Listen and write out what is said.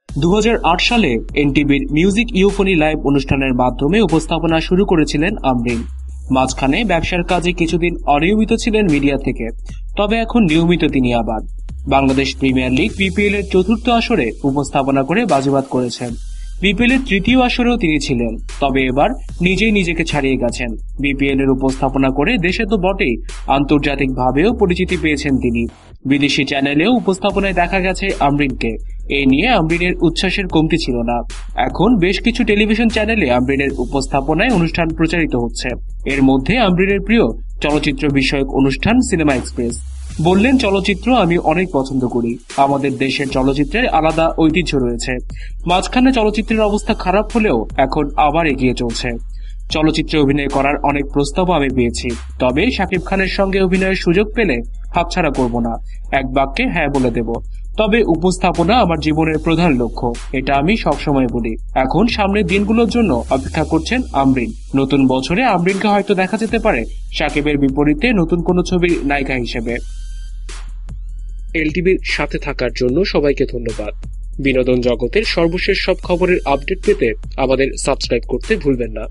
2008 সালে এনটিভির music ইউফোনি live অনুষ্ঠানের মাধ্যমে উপস্থাপনা শুরু করেছিলেন আমরিন। মাঝখানে ব্যবসার কাজে কিছুদিন অনিয়মিত ছিলেন মিডিয়া থেকে, তবে এখন নিয়মিত তিনি আবার। বাংলাদেশ প্রিমিয়ার লিগ বিপিএল এর চতুর্থ আসরে উপস্থাপনা করে বাজিমাত করেছেন। বিপিএল এর তৃতীয় আসরেও তিনি ছিলেন, তবে এবার নিজেই নিজেকে ছাড়িয়ে গেছেন। বিপিএল এর উপস্থাপনা করে দেশে তো বটেই, আন্তর্জাতিকভাবেও পরিচিতি পেয়েছেন তিনি। বিদেশি চ্যানেলেও উপস্থাপনায় দেখা গেছে আমরিনকে। এই নিয়ে আমরিনের উচ্ছ্বাসের কমতি ছিল না। এখন বেশ কিছু টেলিভিশন চ্যানেলে আমরিনের উপস্থাপনায় অনুষ্ঠান প্রচারিত হচ্ছে। এর মধ্যে আমরিনের প্রিয় চলচ্চিত্র বিষয়ক অনুষ্ঠান সিনেমা এক্সপ্রেস। বললেন, চলচ্চিত্র আমি অনেক পছন্দ করি। আমাদের দেশের চলচ্চিত্রের আলাদা ঐতিহ্য রয়েছে। মাঝখানে চলচ্চিত্রের অবস্থা খারাপ হলেও এখন আবার এগিয়ে চলছে। চলচ্চিত্রে অভিনয় করার অনেক প্রস্তাবও আমি পেয়েছি, তবে শাকিব খানের সঙ্গে অভিনয়ের সুযোগ পেলে হাতছাড়া করব না। এক বাক্যে হ্যাঁ বলে দেব। তবে উপস্থাপনা আমার জীবনের প্রধান লক্ষ্য, এটা আমি সবসময় বলি। এখন সামনের দিনগুলোর জন্য অপেক্ষা করছেন আমরিন। নতুন বছরে আমরিনকে হয়তো দেখা যেতে পারে শাকিবের বিপরীতে নতুন কোনো ছবির নায়িকা হিসেবে। এলটিভির সাথে থাকার জন্য সবাইকে ধন্যবাদ। বিনোদন জগতের সর্বশেষ সব খবরের আপডেট পেতে আমাদের সাবস্ক্রাইব করতে ভুলবেন না।